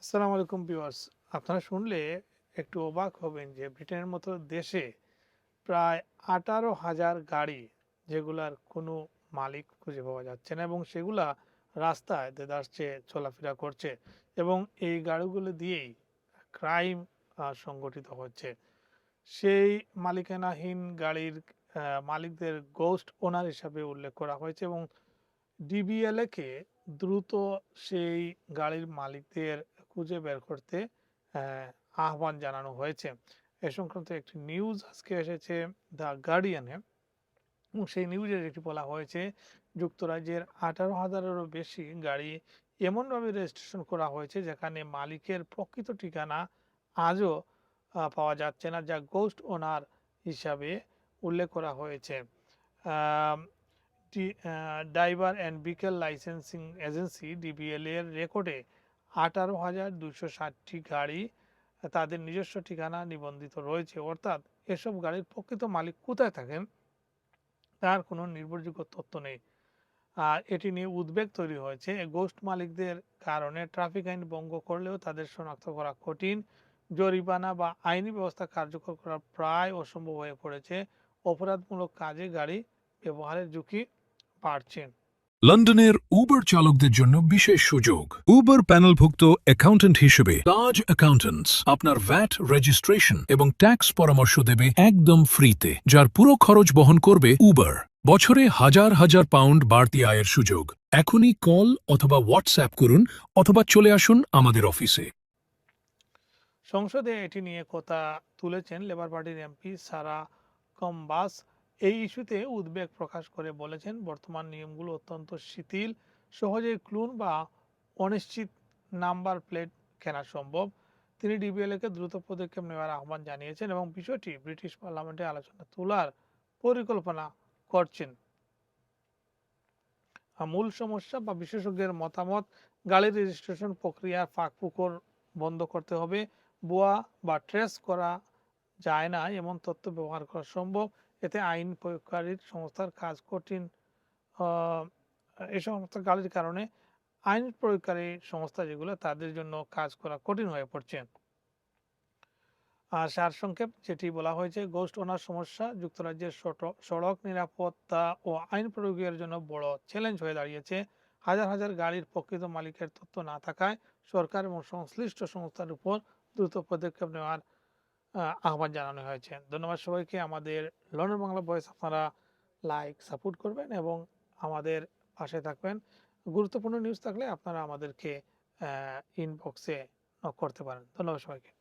আসসালামু আলাইকুম ভিউয়ার্স। আপনারা শুনলে একটু অবাক হবেন যে ব্রিটেনের মতো দেশে প্রায় 18,000 গাড়ি যেগুলার কোনো মালিক খুঁজে পাওয়া যাচ্ছে না এবং সেগুলা রাস্তায় দেদারসে চলাফেরা করছে এবং এই গাড়িগুলো দিয়েই ক্রাইম সংগঠিত হচ্ছে। সেই মালিকানাহীন গাড়ির মালিকদের গোস্ট ওনার হিসাবে উল্লেখ করা হয়েছে এবং ডিবিএলএ কে দ্রুত সেই গাড়ির মালিকদের খুঁজে বের করতে আহ, আহ্বান জানানো হয়েছে। এ সংক্রান্ত একটি নিউজ আজকে এসেছে দ্য গার্ডিয়ানে এবং সেই নিউজে যেটি বলা হয়েছে যুক্তরাজ্যের 18,000-এরও বেশি গাড়ি এমনভাবে রেজিস্ট্রেশন করা হয়েছে যেখানে মালিকের প্রকৃত ঠিকানা আজও পাওয়া যাচ্ছে না, যা গোস্ট ওনার হিসাবে উল্লেখ করা হয়েছে। Driver and vehicle licensing agency DBL এর রেকর্ডে 18,260টি গাড়ি তাদের নিজস্ব ঠিকানা নিবন্ধিত রয়েছে, অর্থাৎ এসব গাড়ির প্রকৃত মালিক কোথায় থাকেন তার কোনো নির্ভরযোগ্য তথ্য নেই। আর এটি নিয়ে উদ্বেগ তৈরি হয়েছে। গোস্ট মালিকদের কারণে ট্রাফিক আইন ভঙ্গ করলেও তাদের শনাক্ত করা কঠিন, জরিমানা বা আইনি ব্যবস্থা কার্যকর করা প্রায় অসম্ভব হয়ে পড়েছে। অপরাধমূলক কাজে গাড়ি ব্যবহারের ঝুঁকি বাড়ছে। লন্ডনের উবার চালকদের জন্য বিশেষ সুযোগ। উবার প্যানেলভুক্ত অ্যাকাউন্ট্যান্ট হিসেবে তাজ অ্যাকাউন্ট্যান্টস আপনার ভ্যাট রেজিস্ট্রেশন এবং ট্যাক্স পরামর্শ দেবে একদম ফ্রিতে, যার পুরো খরচ বহন করবে উবার। বছরে হাজার হাজার পাউন্ড বাড়তি আয়ের সুযোগ। এখনই কল অথবা হোয়াটসঅ্যাপ করুন অথবা চলে আসুন আমাদের অফিসে। সংসদে এটি নিয়ে কথা তুলেছেন লেবার পার্টির এমপি সারা কম্বাস। এই ইস্যুতে উদ্বেগ প্রকাশ করে বলেছেন, বর্তমান নিয়মগুলো অত্যন্ত শিথিল, সহজেই ক্লুন বা অনিশ্চিত নাম্বার প্লেট কেনা সম্ভব। তিনি ডিবিএলএ কে দ্রুত পদক্ষেপ নেওয়ার আহ্বান জানিয়েছেন এবং বিষয়টি ব্রিটিশ পার্লামেন্টে আলোচনা তোলার পরিকল্পনা করছেন। মূল সমস্যা বা বিশেষজ্ঞের মতামত, গাড়ির রেজিস্ট্রেশন প্রক্রিয়ার ফাঁকফোকর বন্ধ করতে হবে। ভুয়া বা ট্রেস করা যায় না এমন তথ্য ব্যবহার করা সম্ভব। এতে আইন প্রয়োগকারীর সংস্থার কাজ কঠিন। আহ, এই সমস্ত গাড়ির কারণে আইন প্রয়োগকারী সংস্থা যেগুলো তাদের জন্য কাজ করা কঠিন হয়ে পড়ছে। সারসংক্ষেপ যেটি বলা হয়েছে, গোস্ট ওনার সমস্যা যুক্তরাজ্যের সড়ক নিরাপত্তা ও আইন প্রয়োগের জন্য বড় চ্যালেঞ্জ হয়ে দাঁড়িয়েছে। হাজার হাজার গাড়ির প্রকৃত মালিকের তথ্য না থাকায় সরকার এবং সংশ্লিষ্ট সংস্থার উপর দ্রুত পদক্ষেপ নেওয়ার আহ্বান জানানো হয়েছে। ধন্যবাদ সবাইকে। আমাদের লন্ডন বাংলা ভয়েস আপনারা লাইক সাপোর্ট করবেন এবং আমাদের পাশে থাকবেন। গুরুত্বপূর্ণ নিউজ থাকলে আপনারা আমাদেরকে ইনবক্সে নক করতে পারেন। ধন্যবাদ সবাইকে।